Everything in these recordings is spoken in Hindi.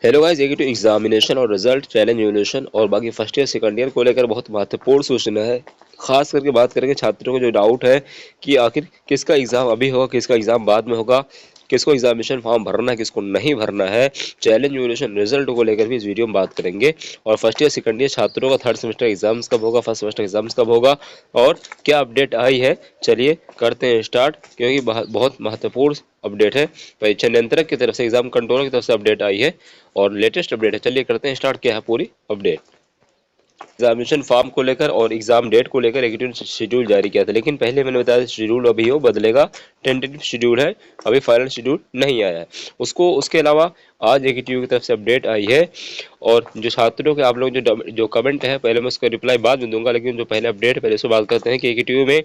हेलो गाइस, ये एग्जामिनेशन और रिजल्ट चैलेंज एवेल्यूशन और बाकी फर्स्ट ईयर सेकंड ईयर को लेकर बहुत महत्वपूर्ण सूचना है। खास करके बात करेंगे छात्रों को जो डाउट है कि आखिर किसका एग्जाम अभी होगा, किसका एग्जाम बाद में होगा, किसको एग्जामिनेशन फॉर्म भरना है, किसको नहीं भरना है। चैलेंज एवेल्यूशन रिजल्ट को लेकर भी इस वीडियो में बात करेंगे। और फर्स्ट ईयर सेकंड ईयर छात्रों का थर्ड सेमेस्टर एग्जाम्स कब होगा, फर्स्ट सेमेस्टर एग्जाम्स कब होगा और क्या अपडेट आई है। चलिए करते हैं स्टार्ट, क्योंकि बहुत महत्वपूर्ण अपडेट है। परीक्षा नियंत्रक की तरफ से, एग्जाम कंट्रोलर की तरफ से अपडेट आई है और लेटेस्ट अपडेट है। चलिए करते हैं स्टार्ट, क्या है पूरी अपडेट। एग्जामिनेशन फॉर्म को लेकर और एग्जाम डेट को लेकर एक शेड्यूल जारी किया था, लेकिन पहले मैंने बताया शेड्यूल अभी हो बदलेगा। टेंटेटिव शेड्यूल है, अभी फाइनल शेड्यूल नहीं आया है। उसके अलावा आज एकेटीयू की तरफ से अपडेट आई है। और जो छात्रों के आप लोग जो कमेंट है, पहले मैं उसका रिप्लाई बाद में दूंगा, लेकिन जो पहले अपडेट है पहले उसको बात करते हैं कि एकेटीयू में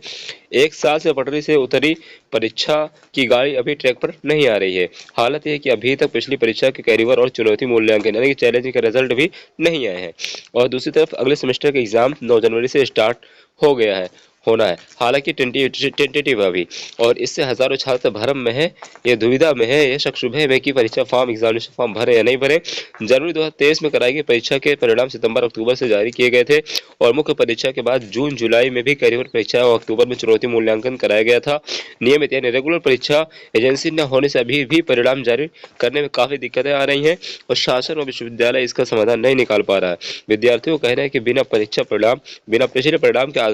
1 साल से पटरी से उतरी परीक्षा की गाड़ी अभी ट्रैक पर नहीं आ रही है। हालत यह है कि अभी तक पिछली परीक्षा के कैरियर और चुनौती मूल्यांकन यानी कि चैलेंज के रिजल्ट भी नहीं आए हैं। और दूसरी तरफ अगले सेमेस्टर का एग्जाम 9 जनवरी से स्टार्ट हो गया है, होना है, हालांकि टेंटेटिव अभी। और इससे हजारों छात्र भ्रम में है, ये दुविधा में है, ये शक शुबह में कि परीक्षा फॉर्म एग्जामिनेशन फॉर्म भरे या नहीं भरे। जनवरी 2023 में कराई गई परीक्षा के परिणाम सितंबर अक्टूबर से जारी किए गए थे और मुख्य परीक्षा के बाद जून जुलाई में भी कैरियर परीक्षा और अक्टूबर में चुनौती मूल्यांकन कराया गया था। नियमित यानी रेगुलर परीक्षा एजेंसी न होने से अभी भी परिणाम जारी करने में काफी दिक्कतें आ रही हैं और शासन और विश्वविद्यालय इसका समाधान नहीं निकाल पा रहा है। विद्यार्थियों का कहना है कि बिना पिछले परिणाम के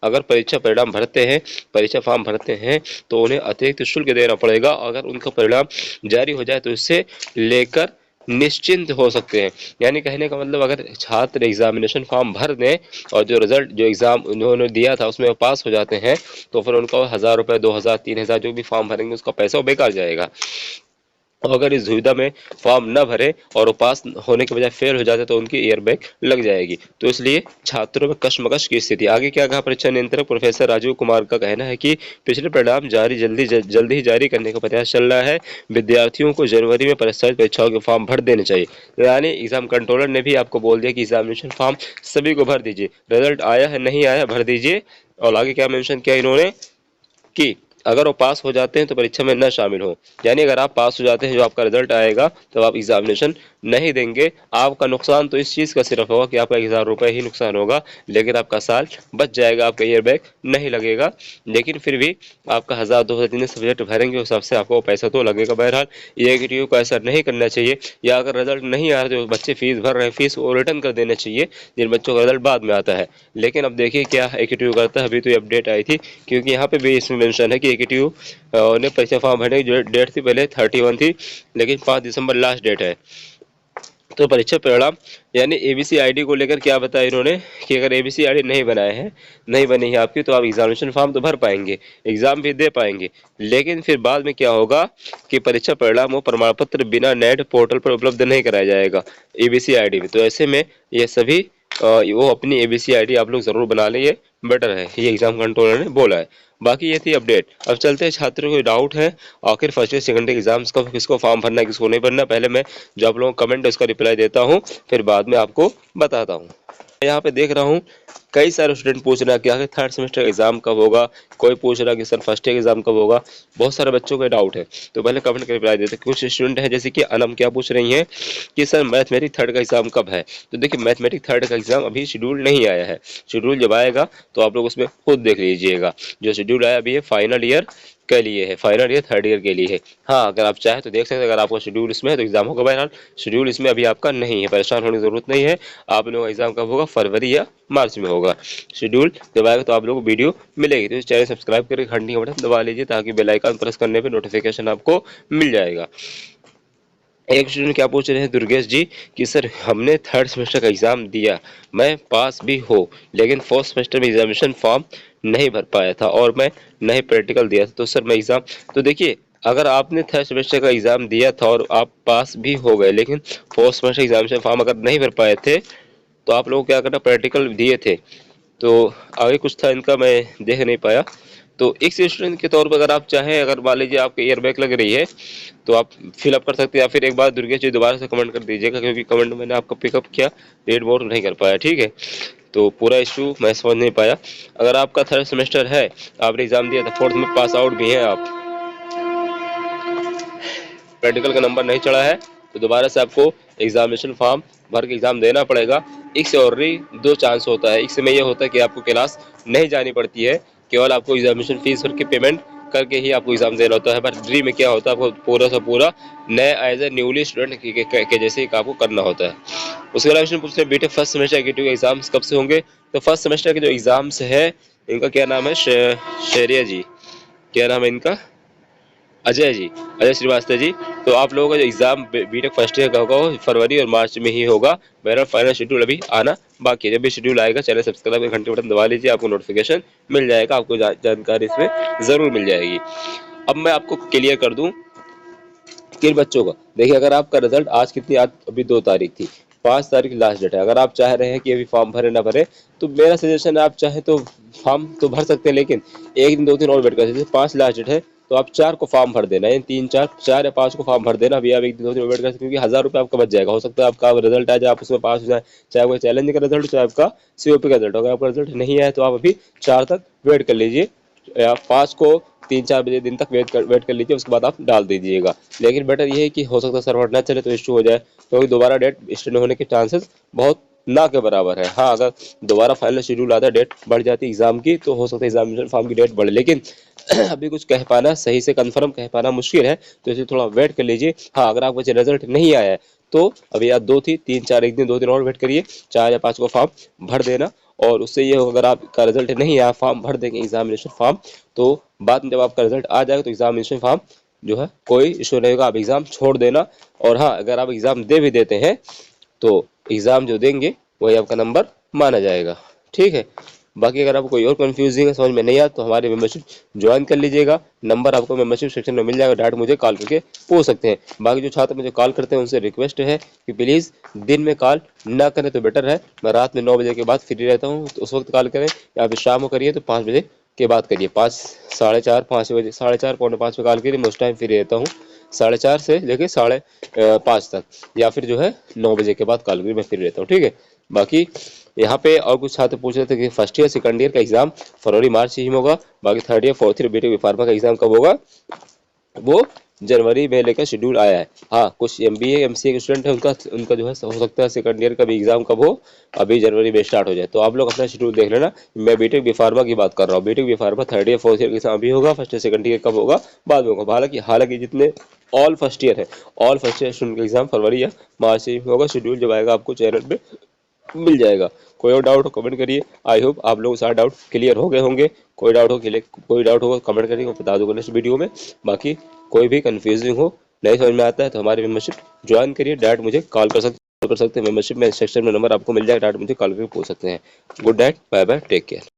अगर परीक्षा परिणाम भरते हैं, परीक्षा फॉर्म भरते हैं, तो उन्हें अतिरिक्त शुल्क देना पड़ेगा। अगर उनका परिणाम जारी हो जाए तो इससे लेकर निश्चिंत हो सकते हैं। यानी कहने का मतलब, अगर छात्र एग्जामिनेशन फॉर्म भर दें और जो एग्जाम उन्होंने दिया था उसमें पास हो जाते हैं, तो फिर उनका 1000 रुपये, 2000, 3000 जो भी फॉर्म भरेंगे उसका पैसा बेकार जाएगा। और अगर इस दुविधा में फॉर्म न भरे और वो पास होने के बजाय फेल हो जाते तो उनकी ईयरबैग लग जाएगी। तो इसलिए छात्रों में कशमकश की स्थिति। आगे क्या कहा परीक्षा नियंत्रक प्रोफेसर राजीव कुमार का कहना है कि पिछले परिणाम जल्दी ही जारी करने का प्रयास चल रहा है। विद्यार्थियों को जनवरी में प्रस्तावित परीक्षाओं के फॉर्म भर देने चाहिए। यानी एग्जाम कंट्रोलर ने भी आपको बोल दिया कि एग्जामिनेशन फॉर्म सभी को भर दीजिए, रिजल्ट आया है नहीं आया भर दीजिए। और आगे क्या मेंशन किया इन्होंने कि अगर वो पास हो जाते हैं तो परीक्षा में न शामिल हो। यानी अगर आप पास हो जाते हैं, जो आपका रिजल्ट आएगा, तो आप एग्जामिनेशन नहीं देंगे। आपका नुकसान तो इस चीज़ का सिर्फ होगा कि आपका 1000 रुपये ही नुकसान होगा, लेकिन आपका साल बच जाएगा, आपका ईयर बैग नहीं लगेगा। लेकिन फिर भी आपका 1000, 2000 जितने सब्जेक्ट भरेंगे उस हिसाब से आपको पैसा तो लगेगा। बहरहाल ये एकेटीयू को ऐसा नहीं करना चाहिए, या अगर रिजल्ट नहीं आ रहा जो बच्चे फीस भर रहे हैं फीस वो रिटर्न कर देना चाहिए, जिन बच्चों का रिजल्ट बाद में आता है। लेकिन अब देखिए क्या एकेटीयू करता है। अभी तो ये अपडेट आई थी, क्योंकि यहाँ पे भी इसमें मेंशन है कि एकेटीयू ने परीक्षा फॉर्म भरने की जो डेट थी पहले 31 थी, लेकिन 5 दिसंबर लास्ट डेट है। तो परीक्षा परिणाम यानी एबीसी आईडी को लेकर क्या बताया इन्होंने कि अगर एबीसी आईडी नहीं बनाए हैं, नहीं बनी है आपकी, तो आप एग्जामिनेशन फॉर्म तो भर पाएंगे, एग्जाम भी दे पाएंगे, लेकिन फिर बाद में क्या होगा कि परीक्षा परिणाम और प्रमाण पत्र बिना नेट पोर्टल पर उपलब्ध नहीं कराया जाएगा एबीसी आईडी में। तो ऐसे में ये सभी वो अपनी एबीसी आईडी आप लोग जरूर बना लें, ये बेटर है, ये एग्जाम कंट्रोलर ने बोला है। बाकी ये थी अपडेट। अब चलते हैं, छात्रों को डाउट है आखिर first year second year exams का किसको फॉर्म भरना है, किसको नहीं भरना। पहले मैं जो आप लोगों का कमेंट है उसका रिप्लाई देता हूँ, फिर बाद में आपको बताता हूँ। यहाँ पे देख रहा हूँ कई सारे स्टूडेंट पूछ रहे हैं कि आखिर थर्ड सेमेस्टर एग्जाम कब होगा, कोई पूछ रहा है कि सर फर्स्ट ईयर एग्जाम कब होगा। बहुत सारे बच्चों का डाउट है, तो पहले कमेंट का रिप्लाई देते हैं। कुछ स्टूडेंट हैं जैसे कि अनम, क्या पूछ रही हैं कि सर मैथमेटिक्स थर्ड का एग्जाम कब है। तो देखिए मैथमेटिक्स थर्ड का एग्जाम अभी शेड्यूल नहीं आया है, शेड्यूल जब आएगा तो आप लोग उसमें खुद देख लीजिएगा। जो शेड्यूल आया अभी है फाइनल ईयर के लिए है, फाइनल ईयर थर्ड ईयर के लिए है। हाँ, अगर आप चाहें तो देख सकते हैं, अगर आपका शेड्यूल इसमें है तो एग्जाम होगा। बहरहाल शेड्यूल इसमें अभी आपका नहीं है, परेशान होने की जरूरत नहीं है। आप लोगों का एग्जाम कब होगा, फरवरी या मार्च में होगा। शेड्यूल जब आएगा तो आप लोगों को वीडियो मिलेगी। तो इस चैनल सब्सक्राइब करके घंटी का बटन दबा लीजिए, ताकि बेल आइकन प्रेस करने पे नोटिफिकेशन आपको मिल जाएगा। एक स्टूडेंट क्या पूछ रहे हैं दुर्गेश जी कि सर हमने थर्ड सेमेस्टर का एग्जाम दिया, मैं पास भी हो, लेकिन फोर्थ सेमेस्टर में एग्जामिनेशन फॉर्म नहीं भर पाया था और मैं नहीं प्रैक्टिकल दिया था, तो सर मैं एग्जाम। तो देखिए, अगर आपने थर्ड सेमेस्टर का एग्जाम दिया था और आप पास भी हो गए, लेकिन फोर्थ सेमेस्टर एग्जामिनेशन फॉर्म अगर नहीं भर पाए थे, तो आप लोग क्या करना, प्रैक्टिकल दिए थे तो आगे कुछ था इनका मैं देख नहीं पाया। तो एक स्टूडेंट के तौर पर अगर आप चाहें, अगर मान लीजिए आपके ईयर बैक लग रही है, तो आप फिलअप कर सकते हैं, या फिर एक बार दुर्गेश जी दोबारा से कमेंट कर दीजिएगा, क्योंकि कमेंट मैंने आपका पिकअप किया, रीड मोड नहीं कर पाया, ठीक है। तो पूरा इशू मैं समझ नहीं पाया। अगर आपका थर्ड सेमेस्टर है, आपने एग्जाम दिया था, फोर्थ में पास आउट भी हैं आप, प्रैक्टिकल का नंबर नहीं चढ़ा है, तो दोबारा से आपको एग्जामिनेशन फॉर्म भर के एग्जाम देना पड़ेगा। इससे ऑलरेडी दो चांस होता है। इसमें यह होता है कि आपको क्लास नहीं जानी पड़ती है, केवल आपको एग्जामिनेशन फीस भर के पेमेंट करके ही आपको एग्जाम देना होता है। पर ड्री में क्या होता है, आपको पूरा सा पूरा नए एज ए न्यूली स्टूडेंट के जैसे आपको करना होता है। उसके बाद क्वेश्चन पूछते हैं BTech first semester executive exams कब से होंगे। तो फर्स्ट सेमेस्टर के जो एग्जाम्स है इनका क्या नाम है, शैरिया जी, क्या नाम है इनका, अजय जी, अजय श्रीवास्तव जी। तो आप लोगों का जो एग्जाम बीटेक फर्स्ट ईयर का होगा वो फरवरी और मार्च में ही होगा। मेरा फाइनल शेड्यूल अभी आना बाकी है। जब भी शेड्यूल आएगा चैनल सब्सक्राइब करके घंटे बटन दबा लीजिए, आपको नोटिफिकेशन मिल जाएगा, आपको जानकारी इसमें जरूर मिल जाएगी। अब मैं आपको क्लियर कर दूं किन बच्चों का, देखिए अगर आपका रिजल्ट आज कितनी, आज अभी 2 तारीख थी, 5 तारीख लास्ट डेट है। अगर आप चाह रहे हैं कि अभी फॉर्म भरे ना भरे तो मेरा सजेशन है आप चाहे तो फॉर्म तो भर सकते हैं, लेकिन एक दिन 2 दिन और वेट कर सकते हैं। 5 लास्ट डेट है तो आप 4 को फॉर्म भर देना, यानी 3 4 या 5 को फॉर्म भर देना। अभी आप एक दिन 2 दिन वेट कर सकते हैं, क्योंकि 1000 रुपये आपका बच जाएगा। हो सकता है आपका रिजल्ट आ जाए, आप उसमें पास हो जाए, चाहे वो चैलेंज का रिजल्ट चाहे आपका सीओपी का रिजल्ट। अगर आपका रिजल्ट नहीं आया तो आप अभी 4 तक वेट कर लीजिए, या 5 को 3-4 बजे दिन तक वेट कर लीजिए, उसके बाद आप डाल दीजिएगा। लेकिन बेटर ये है कि हो सकता है सर्वर ना चले तो इशू हो जाए, क्योंकि दोबारा डेट एक्सटेंड होने के चांसेस बहुत ना के बराबर है। हाँ, अगर दोबारा फाइनल शेड्यूल आता है, डेट बढ़ जाती है एग्जाम की, तो हो सकता है एग्जामिनेशन फॉर्म की डेट बढ़े, लेकिन अभी कुछ कह पाना सही से कंफर्म कह पाना मुश्किल है, तो इसे थोड़ा वेट कर लीजिए। हाँ, अगर आपको रिजल्ट नहीं आया है तो अभी आप 2 थी 3 4 एक दिन 2 दिन और वेट करिए, 4 या 5 को फॉर्म भर देना। और उससे ये होगा, अगर आपका रिजल्ट नहीं आया, फॉर्म भर देंगे एग्जामिनेशन फॉर्म, तो बाद में जब आपका रिजल्ट आ जाएगा तो एग्जामिनेशन फॉर्म जो है कोई इशू नहीं होगा, आप एग्जाम छोड़ देना। और हाँ, अगर आप एग्जाम दे भी देते हैं तो एग्जाम जो देंगे वही आपका नंबर माना जाएगा, ठीक है। बाकी अगर आपको कोई और कंफ्यूजिंग है, समझ में नहीं आया, तो हमारे मेंबरशिप ज्वाइन कर लीजिएगा। नंबर आपको मेंबरशिप सेक्शन में मिल जाएगा, डायरेक्ट मुझे कॉल करके पूछ सकते हैं। बाकी जो छात्र मुझे कॉल करते हैं उनसे रिक्वेस्ट है कि प्लीज़ दिन में कॉल ना करें तो बेटर है। मैं रात में 9 बजे के बाद फ्री रहता हूँ, तो उस वक्त कॉल करें, या फिर शाम को करिए तो 5 बजे के बाद करिए। 5 साढ़े 4 5 बजे, साढ़े 4 पौने 5 पे कॉल करिए, मैं उस टाइम फ्री रहता हूँ, 4:30 से लेके 5:30 तक, या फिर जो है 9 बजे के बाद कॉल करिए, मैं फ्री रहता हूँ, ठीक है। बाकी यहाँ पे और कुछ छात्र पूछ रहे थे कि फर्स्ट ईयर सेकंड ईयर का एग्जाम फरवरी मार्च ही होगा, बाकी third year fourth year BTech pharma का एग्जाम कब होगा, वो जनवरी में लेकर शेड्यूल आया है। हाँ, कुछ एमबीए एमसीए के स्टूडेंट है, उनका जो है हो सकता है सेकंड ईयर का भी एग्जाम कब हो, अभी जनवरी में स्टार्ट हो जाए। तो आप लोग अपना शेड्यूल देख लेना। मैं बीटेक बी फार्मा की बात कर रहा हूँ, BTech B pharma third year fourth year के एग्जाम अभी होगा, फर्स्ट ईयर सेकंड ईयर कब होगा बाद में होगा। हालांकि जितने ऑल फर्स्ट ईयर है, ऑल फर्स्ट ईयर स्टूडेंट का एग्जाम फरवरी या मार्च में होगा। शेड्यूल जब आएगा आपको चैनल पे मिल जाएगा। कोई और डाउट हो कमेंट करिए। आई होप आप लोग सारे डाउट क्लियर हो गए होंगे। कोई डाउट होगा कमेंट करिए, मैं बता दूंगा नेक्स्ट वीडियो में। बाकी कोई भी कंफ्यूजिंग हो, नहीं समझ में आता है, तो हमारी मेंबरशिप ज्वाइन करिए, डायरेक्ट मुझे कॉल कर सकते हैं। मेंबरशिप में सेक्शन में नंबर आपको मिल जाएगा, डायरेक्ट मुझे कॉल करके पूछ सकते हैं। Good night, bye bye, take care.